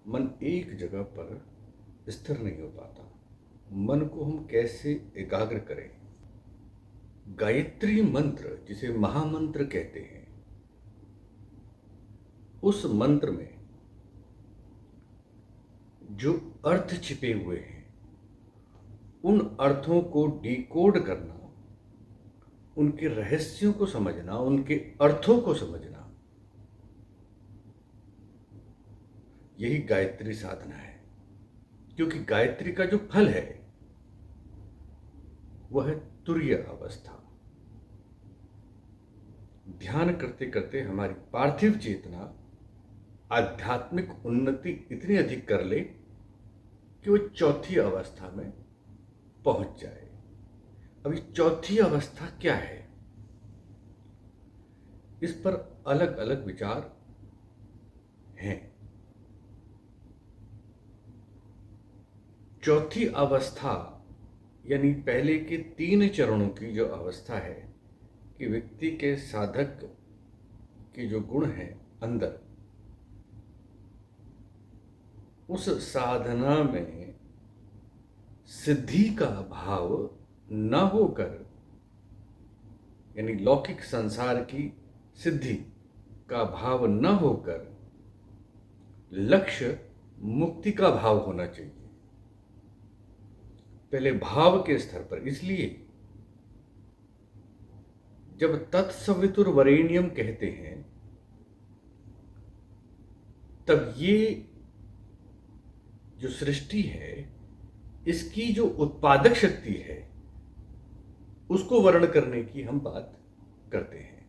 मन एक जगह पर स्थिर नहीं हो पाता। मन को हम कैसे एकाग्र करें? गायत्री मंत्र, जिसे महामंत्र कहते हैं, उस मंत्र में जो अर्थ छिपे हुए हैं, उन अर्थों को डिकोड करना, उनके रहस्यों को समझना, उनके अर्थों को समझना, यही गायत्री साधना है। क्योंकि गायत्री का जो फल है वह है तुरीय अवस्था। ध्यान करते करते हमारी पार्थिव चेतना आध्यात्मिक उन्नति इतनी अधिक कर ले कि वो चौथी अवस्था में पहुंच जाए। अभी चौथी अवस्था क्या है, इस पर अलग अलग विचार हैं। चौथी अवस्था यानी पहले के 3 चरणों की जो अवस्था है कि व्यक्ति के साधक के जो गुण हैं अंदर, उस साधना में सिद्धि का भाव न होकर, यानी लौकिक संसार की सिद्धि का भाव न होकर लक्ष्य मुक्ति का भाव होना चाहिए। पहले भाव के स्तर पर। इसलिए जब तत्सवितुर्वरेण्यम कहते हैं, तब ये जो सृष्टि है, इसकी जो उत्पादक शक्ति है, उसको वर्ण करने की हम बात करते हैं।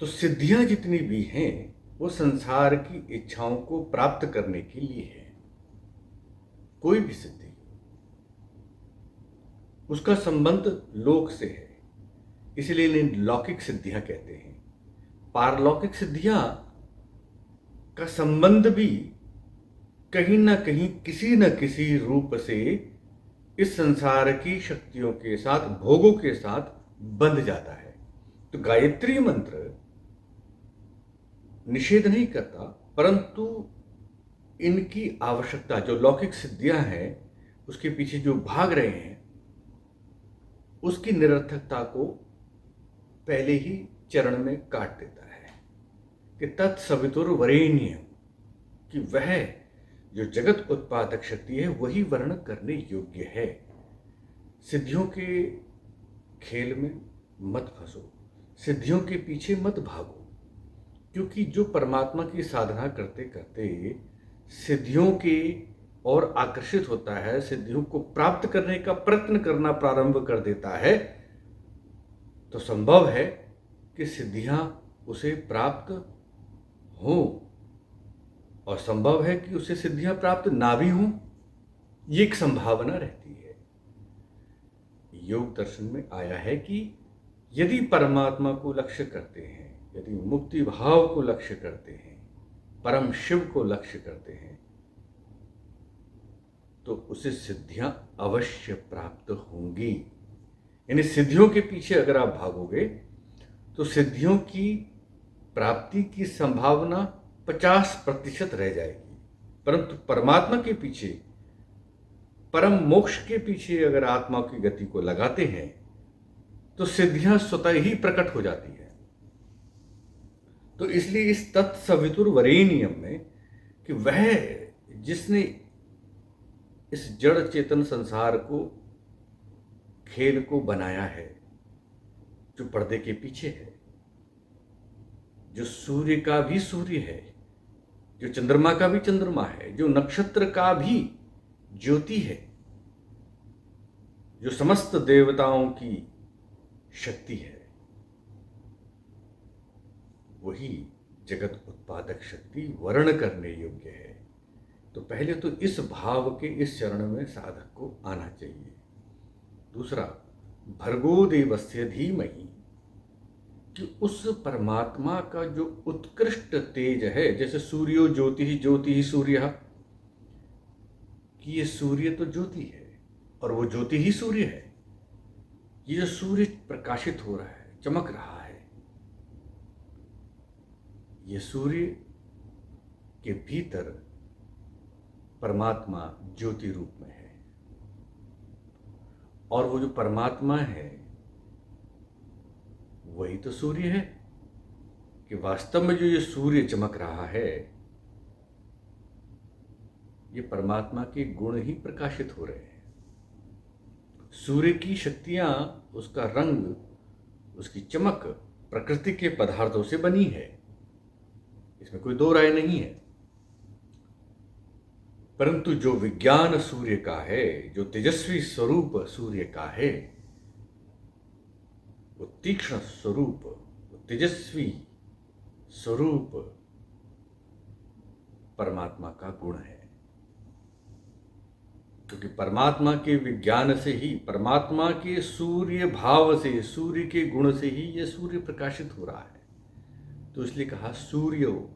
तो सिद्धियां जितनी भी हैं वो संसार की इच्छाओं को प्राप्त करने के लिए है। कोई भी सिद्धि, उसका संबंध लोक से है, इसलिए इन्हें लौकिक सिद्धियां कहते हैं। पारलौकिक सिद्धियां का संबंध भी कहीं ना कहीं, किसी न किसी रूप से इस संसार की शक्तियों के साथ, भोगों के साथ बंध जाता है। तो गायत्री मंत्र निषेध नहीं करता, परंतु इनकी आवश्यकता, जो लौकिक सिद्धियां हैं उसके पीछे जो भाग रहे हैं, उसकी निरर्थकता को पहले ही चरण में काट देता है कि तत्सवितुर्वरेण्यम, कि वह जो जगत उत्पादक शक्ति है वही वर्ण करने योग्य है। सिद्धियों के खेल में मत फंसो, सिद्धियों के पीछे मत भागो, क्योंकि जो परमात्मा की साधना करते करते सिद्धियों के और आकर्षित होता है, सिद्धियों को प्राप्त करने का प्रयत्न करना प्रारंभ कर देता है, तो संभव है कि सिद्धियां उसे प्राप्त हों, और संभव है कि उसे सिद्धियां प्राप्त ना भी हों। ये एक संभावना रहती है। योग दर्शन में आया है कि यदि परमात्मा को लक्ष्य करते हैं, यदि मुक्ति भाव को लक्ष्य करते हैं, परम शिव को लक्ष्य करते हैं, तो उसे सिद्धियां अवश्य प्राप्त होंगी। यानी सिद्धियों के पीछे अगर आप भागोगे तो सिद्धियों की प्राप्ति की संभावना 50% रह जाएगी, परंतु परमात्मा के पीछे, परम मोक्ष के पीछे अगर आत्मा की गति को लगाते हैं तो सिद्धियां स्वतः ही प्रकट हो जाती है। तो इसलिए इस तत्सवितुर्वरेण्यम में कि वह जिसने इस जड़ चेतन संसार को, खेल को बनाया है, जो पर्दे के पीछे है, जो सूर्य का भी सूर्य है, जो चंद्रमा का भी चंद्रमा है, जो नक्षत्र का भी ज्योति है, जो समस्त देवताओं की शक्ति है, वही जगत उत्पादक शक्ति वर्ण करने योग्य है। तो पहले तो इस भाव के, इस चरण में साधक को आना चाहिए। दूसरा, भर्गो देवस्य धीमहि, कि उस परमात्मा का जो उत्कृष्ट तेज है, जैसे सूर्यो ज्योति ही ज्योति ही सूर्य, कि ये सूर्य तो ज्योति है और वो ज्योति ही सूर्य है। ये जो सूर्य प्रकाशित हो रहा है, चमक रहा है, ये सूर्य के भीतर परमात्मा ज्योति रूप में है, और वो जो परमात्मा है वही तो सूर्य है। कि वास्तव में जो ये सूर्य चमक रहा है, ये परमात्मा के गुण ही प्रकाशित हो रहे हैं। सूर्य की शक्तियां, उसका रंग, उसकी चमक प्रकृति के पदार्थों से बनी है, इसमें कोई दो राय नहीं है। परंतु जो विज्ञान सूर्य का है, जो तेजस्वी स्वरूप सूर्य का है, वो तीक्ष्ण स्वरूप, वो तेजस्वी स्वरूप परमात्मा का गुण है। क्योंकि परमात्मा के विज्ञान से ही, परमात्मा के सूर्य भाव से, सूर्य के गुण से ही यह सूर्य प्रकाशित हो रहा है। तो इसलिए कहा सूर्यो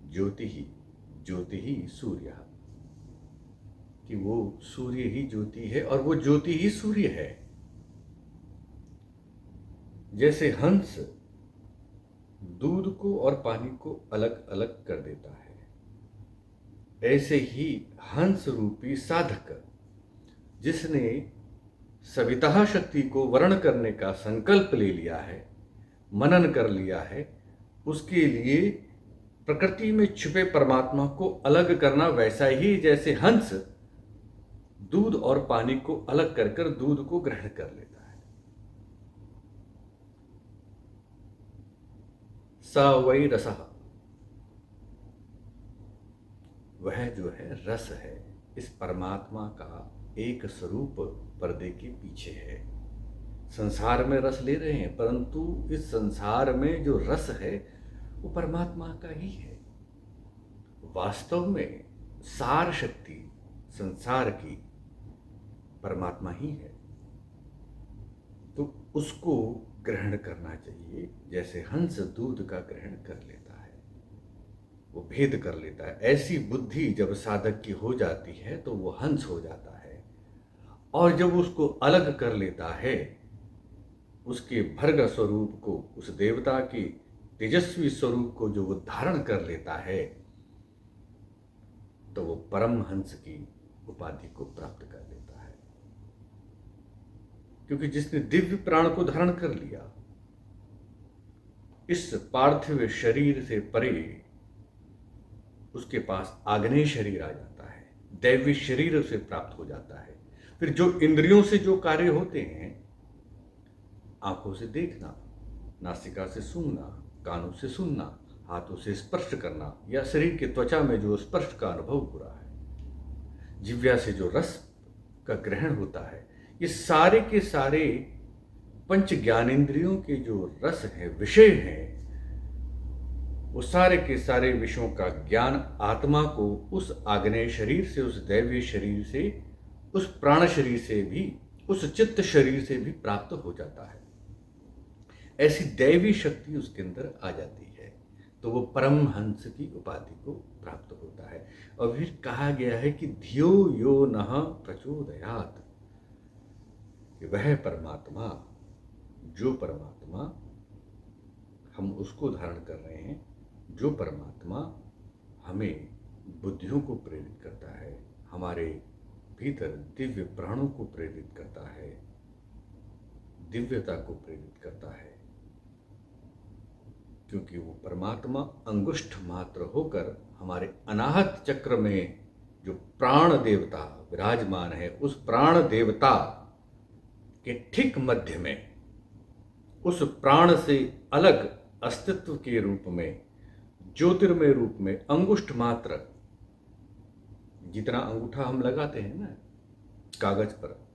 ज्योति ही सूर्य, कि वो सूर्य ही ज्योति है और वो ज्योति ही सूर्य है। जैसे हंस दूध को और पानी को अलग अलग कर देता है, ऐसे ही हंस रूपी साधक, जिसने सविता शक्ति को वर्ण करने का संकल्प ले लिया है, मनन कर लिया है, उसके लिए प्रकृति में छुपे परमात्मा को अलग करना वैसा ही जैसे हंस दूध और पानी को अलग कर कर दूध को ग्रहण कर लेता है। स वै रसः, वह जो है रस है, इस परमात्मा का एक स्वरूप पर्दे के पीछे है। संसार में रस ले रहे हैं, परंतु इस संसार में जो रस है वो परमात्मा का ही है। वास्तव में सार शक्ति संसार की परमात्मा ही है। तो उसको ग्रहण करना चाहिए, जैसे हंस दूध का ग्रहण कर लेता है, वो भेद कर लेता है। ऐसी बुद्धि जब साधक की हो जाती है तो वो हंस हो जाता है, और जब उसको अलग कर लेता है, उसके भर्ग स्वरूप को, उस देवता के तेजस्वी स्वरूप को जो वो धारण कर लेता है, तो वो परम हंस की उपाधि को प्राप्त कर लेता है। क्योंकि जिसने दिव्य प्राण को धारण कर लिया, इस पार्थिव शरीर से परे उसके पास आग्नेय शरीर आ जाता है, दैवी शरीर उसे प्राप्त हो जाता है। फिर जो इंद्रियों से जो कार्य होते हैं, आंखों से देखना, नासिका से सूंघना, कानों से सुनना, हाथों से स्पर्श करना, या शरीर के त्वचा में जो स्पर्श का अनुभव हो रहा है, जिह्वा से जो रस का ग्रहण होता है, ये सारे के सारे पंच ज्ञानेंद्रियों के जो रस है, विषय हैं, वो सारे के सारे विषयों का ज्ञान आत्मा को उस आग्नेय शरीर से, उस दैवीय शरीर से, उस प्राण शरीर से भी, उस चित्त शरीर से भी प्राप्त हो जाता है। ऐसी दैवी शक्ति उसके अंदर आ जाती है, तो वो परम हंस की उपाधि को प्राप्त होता है। और फिर कहा गया है कि धियो यो नः प्रचोदयात्, कि वह परमात्मा, जो परमात्मा हम उसको धारण कर रहे हैं, जो परमात्मा हमें बुद्धियों को प्रेरित करता है, हमारे भीतर दिव्य प्राणों को प्रेरित करता है, दिव्यता को प्रेरित करता है। क्योंकि वो परमात्मा अंगुष्ठ मात्र होकर हमारे अनाहत चक्र में जो प्राण देवता विराजमान है, उस प्राण देवता के ठीक मध्य में, उस प्राण से अलग अस्तित्व के रूप में, ज्योतिर्मय रूप में, अंगुष्ठ मात्र, जितना अंगूठा हम लगाते हैं ना कागज पर,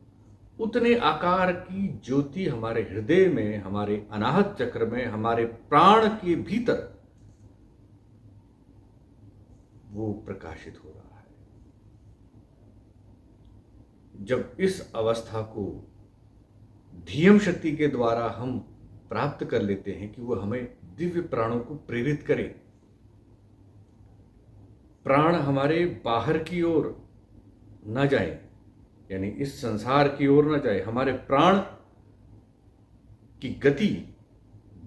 उतने आकार की ज्योति हमारे हृदय में, हमारे अनाहत चक्र में, हमारे प्राण के भीतर वो प्रकाशित हो रहा है। जब इस अवस्था को धीयम शक्ति के द्वारा हम प्राप्त कर लेते हैं कि वो हमें दिव्य प्राणों को प्रेरित करे, प्राण हमारे बाहर की ओर न जाए, यानी इस संसार की ओर न जाए, हमारे प्राण की गति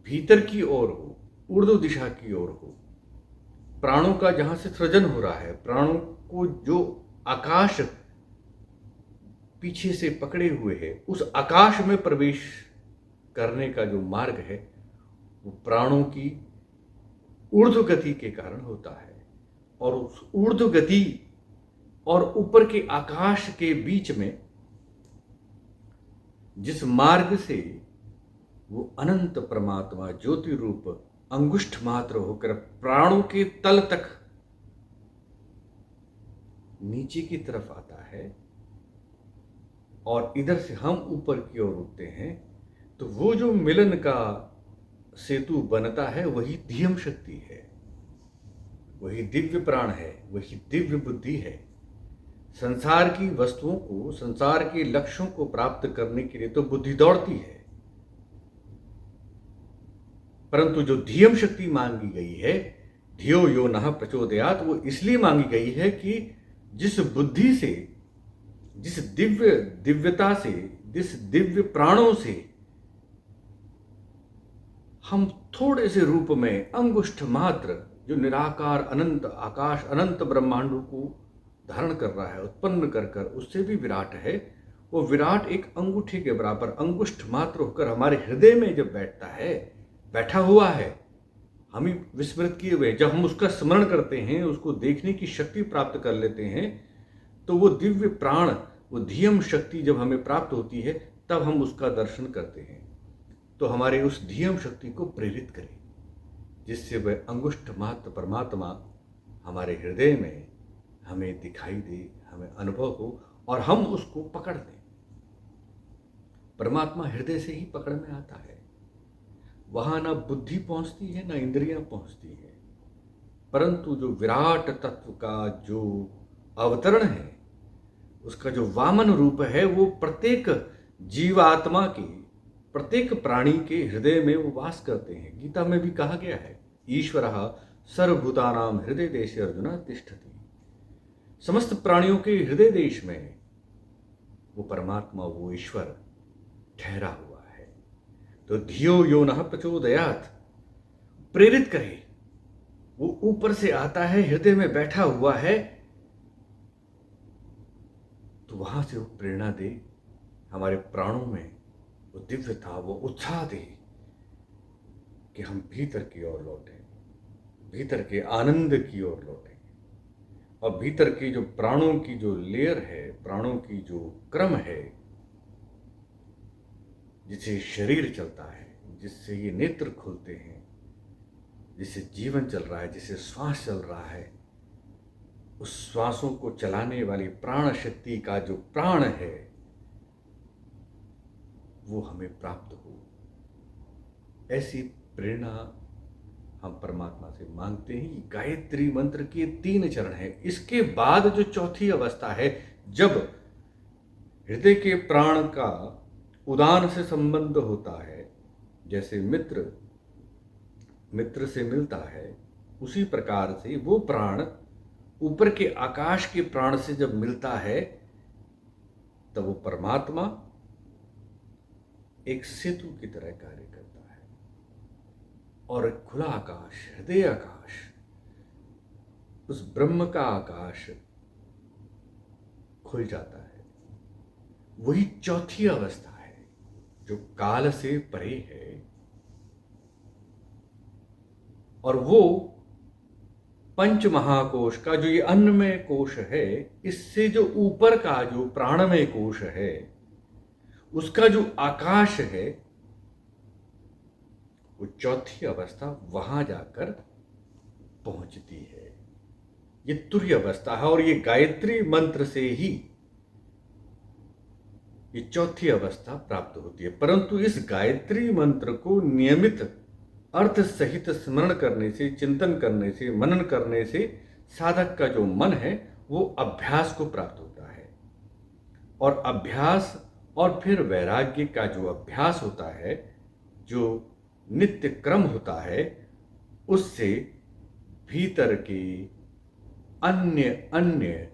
भीतर की ओर हो, ऊर्ध्व दिशा की ओर हो, प्राणों का जहां से सृजन हो रहा है, प्राणों को जो आकाश पीछे से पकड़े हुए है, उस आकाश में प्रवेश करने का जो मार्ग है वो प्राणों की ऊर्ध्व गति के कारण होता है। और उस ऊर्ध्व गति और ऊपर के आकाश के बीच में जिस मार्ग से वो अनंत परमात्मा ज्योति रूप अंगुष्ठ मात्र होकर प्राणों के तल तक नीचे की तरफ आता है और इधर से हम ऊपर की ओर उठते हैं, तो वो जो मिलन का सेतु बनता है वही धियम शक्ति है, वही दिव्य प्राण है, वही दिव्य बुद्धि है। संसार की वस्तुओं को, संसार के लक्ष्यों को प्राप्त करने के लिए तो बुद्धि दौड़ती है, परंतु जो धियम शक्ति मांगी गई है, धियो यो नः प्रचोदयात्, वो इसलिए मांगी गई है कि जिस बुद्धि से, जिस दिव्यता से, जिस दिव्य प्राणों से हम थोड़े से रूप में अंगुष्ठ मात्र जो निराकार अनंत आकाश अनंत ब्रह्मांडों को धारण कर रहा है, उत्पन्न कर कर उससे भी विराट है, वो विराट एक अंगूठे के बराबर अंगुष्ठ मात्र होकर हमारे हृदय में जब बैठता है, बैठा हुआ है, हम ही विस्मृत किए हुए, जब हम उसका स्मरण करते हैं, उसको देखने की शक्ति प्राप्त कर लेते हैं, तो वो दिव्य प्राण, वो धियम शक्ति जब हमें प्राप्त होती है तब हम उसका दर्शन करते हैं। तो हमारे उस धियम शक्ति को प्रेरित करें जिससे वह अंगुष्ठ मात्र परमात्मा हमारे हृदय में हमें दिखाई दे, हमें अनुभव हो और हम उसको पकड़ लें। परमात्मा हृदय से ही पकड़ में आता है, वहां ना बुद्धि पहुंचती है ना इंद्रियां पहुंचती है, परंतु जो विराट तत्व का जो अवतरण है, उसका जो वामन रूप है, वो प्रत्येक जीवात्मा के, प्रत्येक प्राणी के हृदय में वो वास करते हैं। गीता में भी कहा गया है, ईश्वरः सर्वभूतानां हृदय देशे अर्जुन तिष्ठति। समस्त प्राणियों के हृदय देश में वो परमात्मा, वो ईश्वर ठहरा हुआ है। तो धियो यो नः प्रचोदयात्, प्रेरित करे, वो ऊपर से आता है, हृदय में बैठा हुआ है, तो वहां से वो प्रेरणा दे, हमारे प्राणों में वो दिव्यता, वो उत्साह दे कि हम भीतर की ओर लौटें, भीतर के आनंद की ओर लौटें। और भीतर की जो प्राणों की जो लेयर है, प्राणों की जो क्रम है, जिससे शरीर चलता है, जिससे ये नेत्र खुलते हैं, जिससे जीवन चल रहा है, जिससे श्वास चल रहा है, उस श्वासों को चलाने वाली प्राण शक्ति का जो प्राण है वो हमें प्राप्त हो। ऐसी प्रेरणा हम परमात्मा से मांगते हैं। गायत्री मंत्र के 3 चरण हैं। इसके बाद जो चौथी अवस्था है, जब हृदय के प्राण का उदान से संबंध होता है, जैसे मित्र से मिलता है, उसी प्रकार से वो प्राण ऊपर के आकाश के प्राण से जब मिलता है, तब वो परमात्मा एक सेतु की तरह कार्य करता है और एक खुला आकाश, हृदय आकाश, उस ब्रह्म का आकाश खुल जाता है। वही चौथी अवस्था है जो काल से परे है, और वो पंच महाकोश का जो ये अन्नमय कोश है, इससे जो ऊपर का जो प्राणमय कोश है, उसका जो आकाश है, वो चौथी अवस्था वहां जाकर पहुंचती है। ये तुर्य अवस्था है और ये गायत्री मंत्र से ही ये चौथी अवस्था प्राप्त होती है। परंतु इस गायत्री मंत्र को नियमित अर्थ सहित स्मरण करने से, चिंतन करने से, मनन करने से साधक का जो मन है वो अभ्यास को प्राप्त होता है, और अभ्यास और फिर वैराग्य का जो अभ्यास होता है, जो नित्य क्रम होता है, उससे भीतर के अन्य अन्य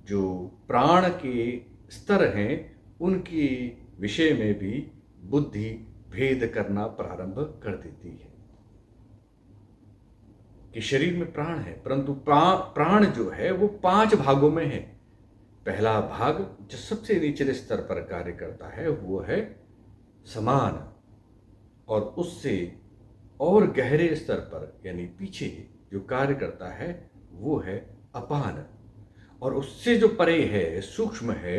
जो प्राण के स्तर हैं उनके विषय में भी बुद्धि भेद करना प्रारंभ कर देती है। कि शरीर में प्राण है, परंतु प्राण जो है वो 5 भागों में है। पहला भाग जो सबसे निचले स्तर पर कार्य करता है वो है समान, और उससे और गहरे स्तर पर यानी पीछे जो कार्य करता है वो है अपान, और उससे जो परे है, सूक्ष्म है,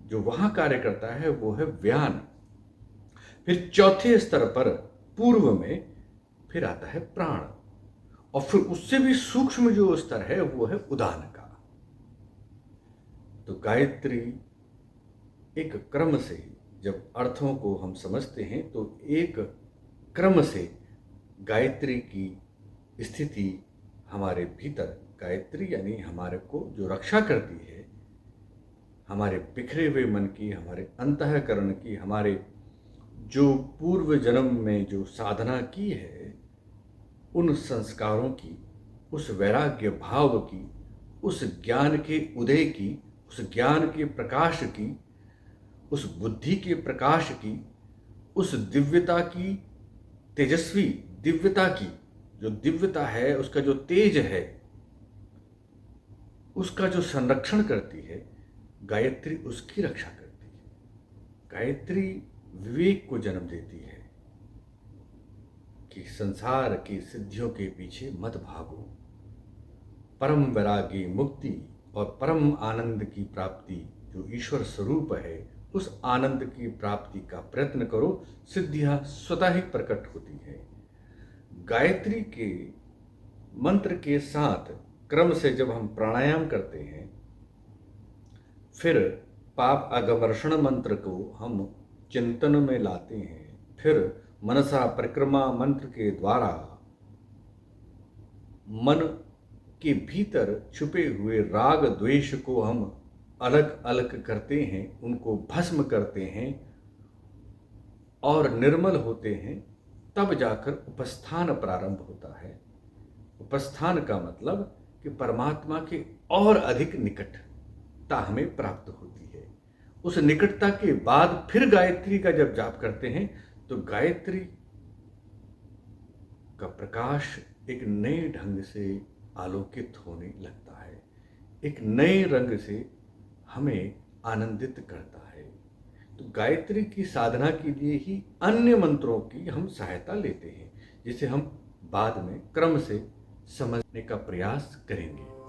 जो वहां कार्य करता है वो है व्यान। फिर चौथे स्तर पर पूर्व में फिर आता है प्राण, और फिर उससे भी सूक्ष्म जो स्तर है वो है उदान का। तो गायत्री एक क्रम से, जब अर्थों को हम समझते हैं तो एक क्रम से गायत्री की स्थिति हमारे भीतर, गायत्री यानी हमारे को जो रक्षा करती है, हमारे बिखरे हुए मन की, हमारे अंतःकरण की, हमारे जो पूर्व जन्म में जो साधना की है उन संस्कारों की, उस वैराग्य भाव की, उस ज्ञान के उदय की, उस ज्ञान के प्रकाश की, उस बुद्धि के प्रकाश की, उस दिव्यता की, तेजस्वी दिव्यता की, जो दिव्यता है, उसका जो तेज है, उसका जो संरक्षण करती है गायत्री, उसकी रक्षा करती है। गायत्री विवेक को जन्म देती है कि संसार की सिद्धियों के पीछे मत भागो, परम वैरागी मुक्ति और परम आनंद की प्राप्ति जो ईश्वर स्वरूप है, उस आनंद की प्राप्ति का प्रयत्न करो, सिद्धियां स्वतः ही प्रकट होती है। गायत्री के मंत्र के साथ क्रम से जब हम प्राणायाम करते हैं, फिर पाप अगमर्षण मंत्र को हम चिंतन में लाते हैं, फिर मनसा परिक्रमा मंत्र के द्वारा मन के भीतर छुपे हुए राग द्वेष को हम अलग अलग करते हैं, उनको भस्म करते हैं और निर्मल होते हैं। तब जाकर उपस्थान प्रारंभ होता है। उपस्थान का मतलब कि परमात्मा के और अधिक निकटता हमें प्राप्त होती है। उस निकटता के बाद फिर गायत्री का जब जाप करते हैं तो गायत्री का प्रकाश एक नए ढंग से आलोकित होने लगता है, एक नए रंग से हमें आनंदित करता है। तो गायत्री की साधना के लिए ही अन्य मंत्रों की हम सहायता लेते हैं, जिसे हम बाद में क्रम से समझने का प्रयास करेंगे।